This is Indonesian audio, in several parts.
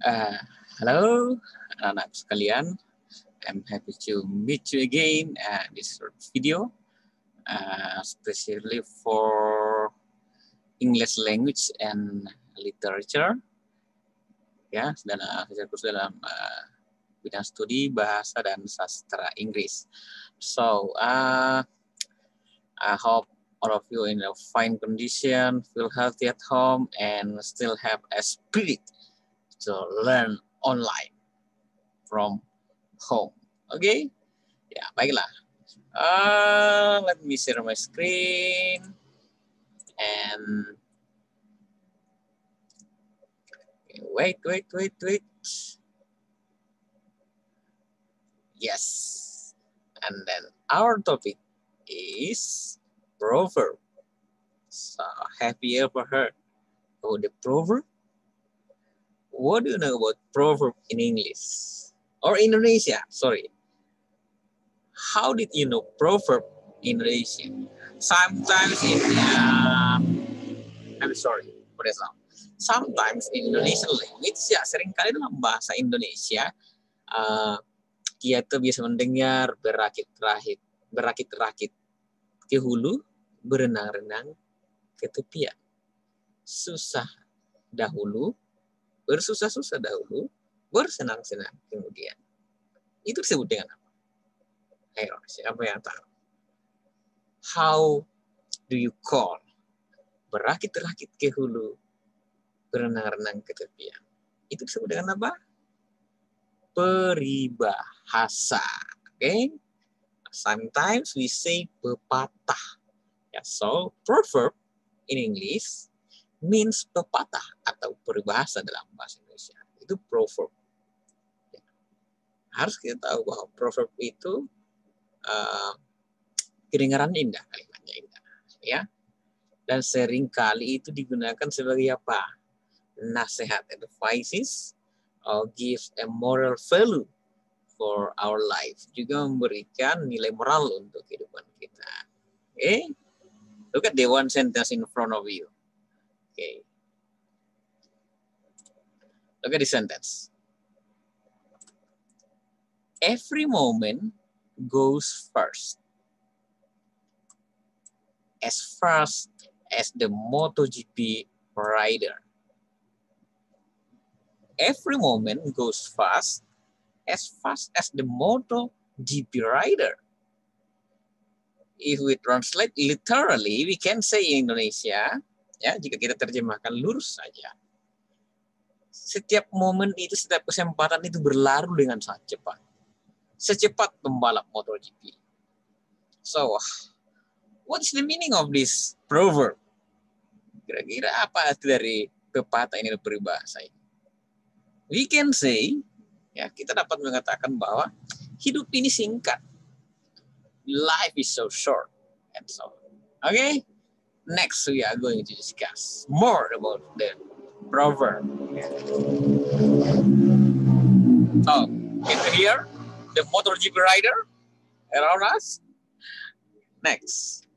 Uh, Hello, anak-anak sekalian. I'm happy to meet you again this short video, especially for English language and literature. Ya, dalam bidang studi bahasa dan sastra Inggris. So, I hope all of you in a fine condition, feel healthy at home, and still have a spirit to learn online from home. Okay? Ya, baiklah. Let me share my screen. And wait. Yes. And then our topic is proverb. So, have you ever heard about the proverb? What do you know about proverb in English? Or Indonesia, sorry. How did you know proverb in Indonesia? Sometimes I'm sorry for example. Sometimes in Indonesian language, ya seringkali dalam bahasa Indonesia, kita bisa mendengar berakit-rakit ke hulu, berenang-renang ke tepian. Susah dahulu, bersusah-susah dahulu, bersenang-senang kemudian. Itu disebut dengan apa? Ayo, siapa yang tahu? How do you call berakit-rakit ke hulu, berenang-renang ke tepian? Itu disebut dengan apa? Peribahasa. Okay? Sometimes we say pepatah. Yeah, so proverb in English means pepatah atau peribahasa dalam bahasa Indonesia. Itu proverb. Ya. Harus kita tahu bahwa proverb itu kedengarannya indah, kalimatnya indah. Ya. Dan seringkali itu digunakan sebagai apa? Nasihat, advices, or gives a moral value for our life. Juga memberikan nilai moral untuk kehidupan kita. Okay? Look at the one sentence in front of you. Okay. Look at the sentence. Every moment goes first. As fast as the MotoGP rider. Every moment goes fast as the MotoGP rider. If we translate literally, we can say in Indonesia, ya, jika kita terjemahkan lurus saja. Setiap momen itu, setiap kesempatan itu berlalu dengan sangat cepat. Secepat pembalap MotoGP. So, what is the meaning of this proverb? Kira-kira apa arti dari pepatah ini, peribahasa ini? We can say, ya, kita dapat mengatakan bahwa hidup ini singkat. Life is so short and so on. Okay? Next, we are going to discuss more about the proverb. Oh, can you hear the MotoGP rider around us? Next.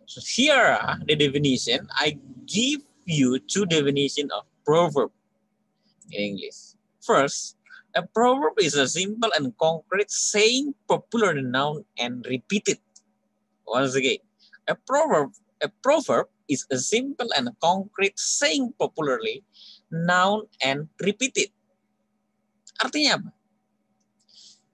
So here, the definition. I give you two definitions of proverb in English. First, a proverb is a simple and concrete saying, popularly known and repeated. Once again, a proverb is a simple and concrete saying, popularly known and repeated. Artinya apa?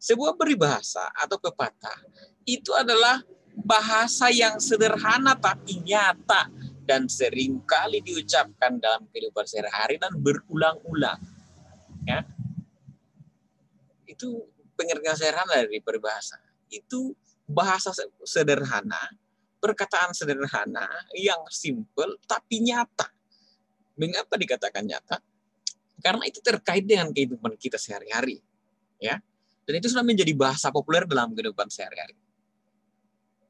Sebuah peribahasa atau pepatah itu adalah bahasa yang sederhana tapi nyata dan seringkali diucapkan dalam kehidupan sehari-hari dan berulang-ulang. Ya. Itu pengertian sederhana dari peribahasa. Itu bahasa sederhana, perkataan sederhana yang simple tapi nyata. Mengapa dikatakan nyata? Karena itu terkait dengan kehidupan kita sehari-hari. Ya. Dan itu sudah menjadi bahasa populer dalam kehidupan sehari-hari.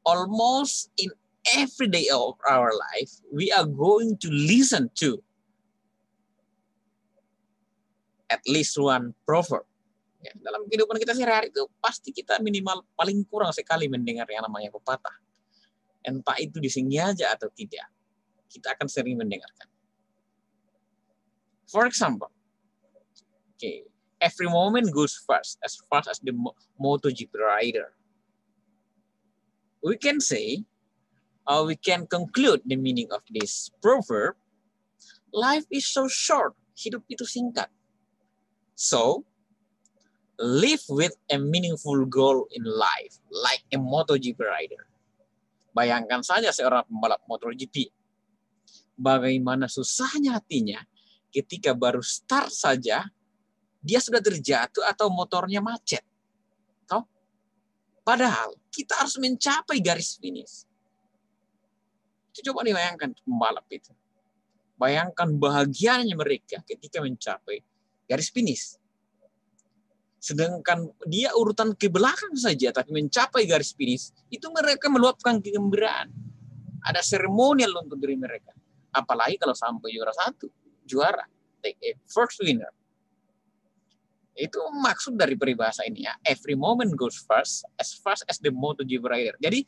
Almost in every day of our life, we are going to listen to at least one proverb. Ya, dalam kehidupan kita sehari-hari itu pasti kita minimal paling kurang sekali mendengar yang namanya pepatah. Entah itu disengaja atau tidak. kita akan sering mendengarkan. For example, okay, every moment goes fast as the MotoGP rider. We can say, we can conclude the meaning of this proverb. Life is so short, hidup itu singkat. So, live with a meaningful goal in life, like a MotoGP rider. Bayangkan saja seorang pembalap MotoGP. Bagaimana susahnya hatinya ketika baru start saja, dia sudah terjatuh atau motornya macet. Tahu? Padahal kita harus mencapai garis finish. Coba dibayangkan pembalap itu. Bayangkan bahagianya mereka ketika mencapai garis finish. Sedangkan dia urutan ke belakang saja, tapi mencapai garis finish, itu mereka meluapkan kegembiraan. Ada seremonial untuk diri mereka. Apalagi kalau sampai juara, take a first winner. Itu maksud dari peribahasa ini ya. Every moment goes fast as the MotoGP rider. Jadi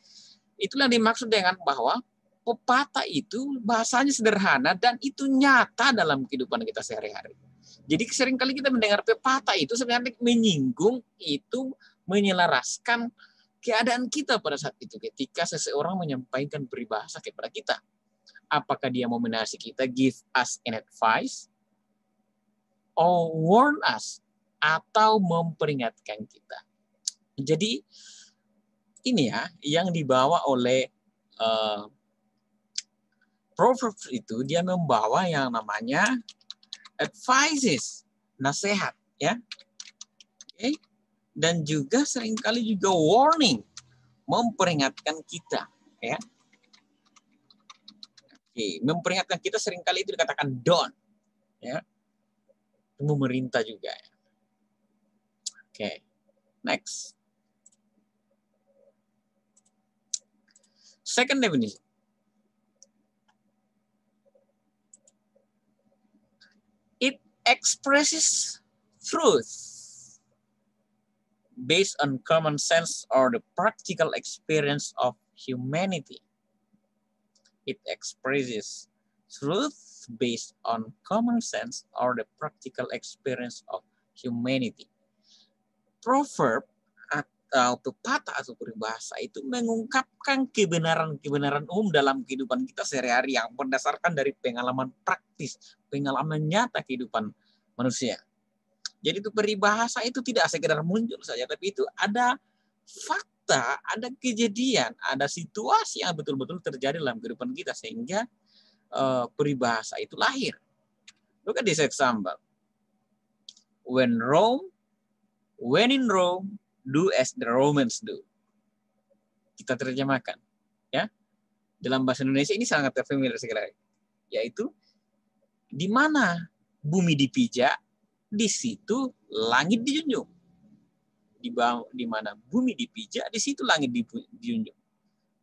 itulah dimaksud dengan bahwa pepatah itu bahasanya sederhana dan itu nyata dalam kehidupan kita sehari-hari. Jadi seringkali kita mendengar pepatah itu sebenarnya menyinggung, itu menyelaraskan keadaan kita pada saat itu ketika seseorang menyampaikan peribahasa kepada kita. Apakah dia mau menasihati kita, give us an advice, or warn us, atau memperingatkan kita. Jadi ini ya yang dibawa oleh Proverbs itu, dia membawa yang namanya advices, nasihat, ya. Okay. Dan juga seringkali juga warning, memperingatkan kita, ya. Okay. Memperingatkan kita seringkali itu dikatakan don't, ya. Memerintah juga. Oke, okay. Next. Second definition. It expresses truth based on common sense or the practical experience of humanity. It expresses truth based on common sense or the practical experience of humanity. Proverb atau pepatah atau peribahasa itu mengungkapkan kebenaran-kebenaran umum dalam kehidupan kita sehari-hari yang berdasarkan dari pengalaman praktis, pengalaman nyata kehidupan manusia. Jadi itu peribahasa itu tidak sekedar muncul saja, tapi itu ada fakta, ada kejadian, ada situasi yang betul-betul terjadi dalam kehidupan kita sehingga peribahasa itu lahir. Look at this example. When in Rome, do as the Romans do. Kita terjemahkan, ya. Dalam bahasa Indonesia ini sangat familiar sekali, yaitu di mana bumi dipijak, di situ langit dijunjung. Di mana bumi dipijak, di situ langit dijunjung.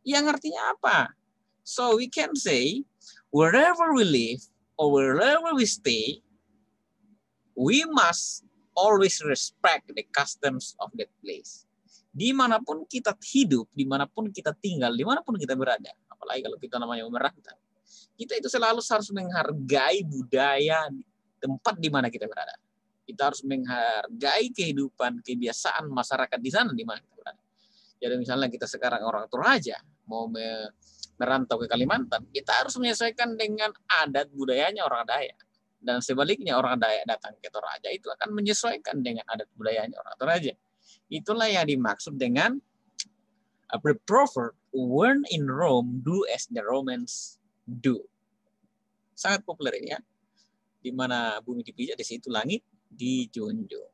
Yang artinya apa? So we can say, wherever we live or wherever we stay, we must always respect the customs of that place. Dimanapun kita hidup, dimanapun kita tinggal, dimanapun kita berada, apalagi kalau kita namanya merantau, kita itu selalu harus menghargai budaya tempat di mana kita berada. Kita harus menghargai kehidupan, kebiasaan masyarakat di sana di mana kita berada. Jadi misalnya kita sekarang orang Toraja mau merantau ke Kalimantan, kita harus menyesuaikan dengan adat budayanya orang Dayak. Dan sebaliknya orang Dayak datang ke Toraja itu akan menyesuaikan dengan adat budayanya orang Toraja. Itulah yang dimaksud dengan the proverb, when in Rome, do as the Romans do. Sangat populer ini ya. Di mana bumi dipijak, di situ langit dijunjung.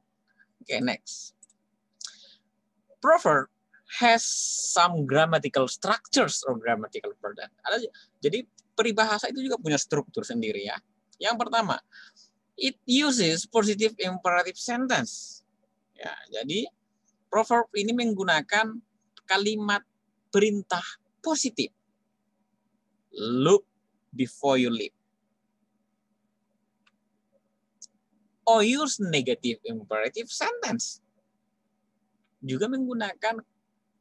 Oke, next. Proverb has some grammatical structures or grammatical pattern. Jadi peribahasa itu juga punya struktur sendiri ya. Yang pertama, it uses positive imperative sentence. Ya, jadi proverb ini menggunakan kalimat perintah positif. Look before you leap. Or use negative imperative sentence. Juga menggunakan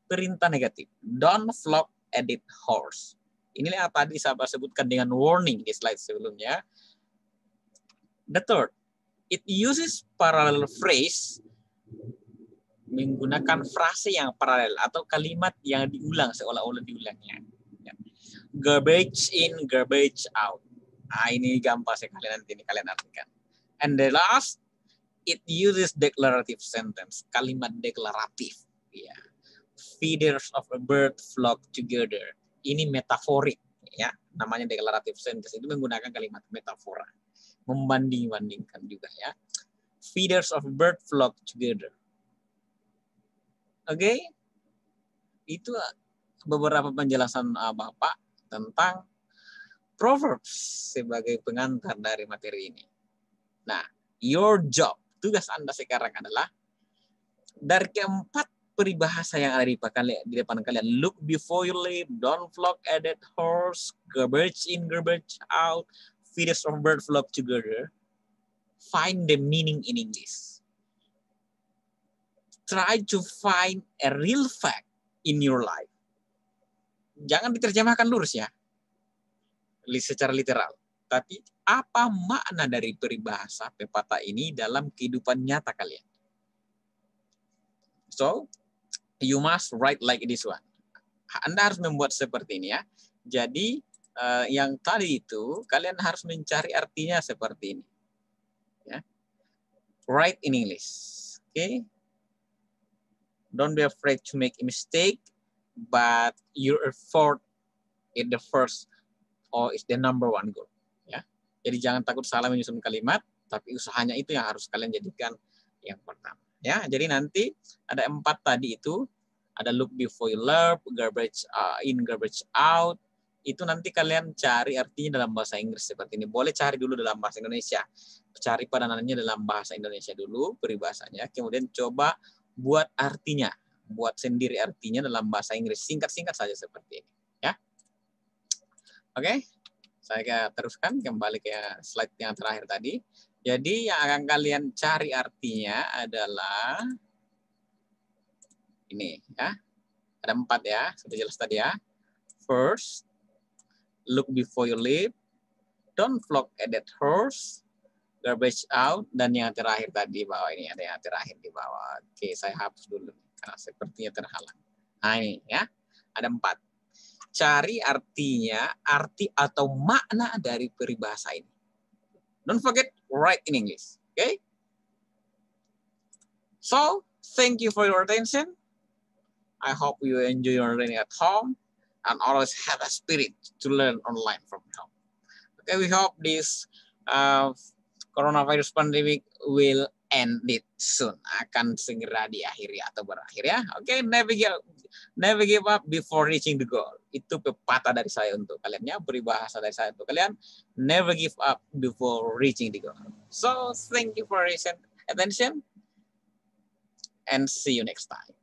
perintah negatif. Don't flog a dead horse. Inilah yang tadi saya sebutkan dengan warning di slide sebelumnya. The third, it uses parallel phrase, menggunakan frase yang paralel atau kalimat yang diulang seolah-olah diulangnya. Garbage in, garbage out. Ini gampang sekali nanti ini kalian artikan. And the last, it uses declarative sentence, kalimat deklaratif. Ya. Feeders of a bird flock together. Ini metaforik, ya. Namanya declarative sentence, itu menggunakan kalimat metafora. Membanding-bandingkan juga, ya. Feeders of a bird flock together. Oke? Itu beberapa penjelasan Bapak tentang Proverbs sebagai pengantar dari materi ini. Nah, your job, tugas Anda sekarang adalah dari keempat peribahasa yang ada di depan kalian. Look before you leap, don't flock a dead horse, garbage in, garbage out, feeders of bird flock together. Find the meaning in English. Try to find a real fact in your life. Jangan diterjemahkan lurus ya, secara literal. Tapi apa makna dari peribahasa pepatah ini dalam kehidupan nyata kalian? So, you must write like this one. Anda harus membuat seperti ini ya. Jadi, yang tadi itu, kalian harus mencari artinya seperti ini. Ya. Write in English. Okay? Don't be afraid to make a mistake, but your effort is the first or is the number one goal. Ya. Jadi jangan takut salah menyusun kalimat, tapi usahanya itu yang harus kalian jadikan yang pertama. Ya, jadi nanti ada 4 tadi itu, ada look before you leap, garbage in, garbage out. Itu nanti kalian cari artinya dalam bahasa Inggris seperti ini. Boleh cari dulu dalam bahasa Indonesia. Cari padanannya dalam bahasa Indonesia dulu, peribahasanya. Kemudian coba buat artinya. Buat sendiri artinya dalam bahasa Inggris. Singkat-singkat saja seperti ini. Ya. Oke. Saya teruskan kembali ke slide yang terakhir tadi. Jadi yang akan kalian cari artinya adalah ini ya. Ada 4 ya, sudah jelas tadi ya. First, look before you leap, don't flock a dead horse, garbage out, dan yang terakhir tadi bawah ini ada yang terakhir di bawah. Oke, saya hapus dulu karena sepertinya terhalang. Nah ini ya, ada 4. Cari artinya, arti atau makna dari peribahasa ini. Don't forget, write in English. Okay? So, thank you for your attention. I hope you enjoy your learning at home and always have a spirit to learn online from home. Okay, we hope this coronavirus pandemic will end it soon. Akan segera diakhiri atau berakhir ya. Okay, never give up before reaching the goal. Itu pepatah dari saya untuk kalian ya, peribahasa dari saya untuk kalian. Never give up before reaching the goal. So, thank you for your attention and see you next time.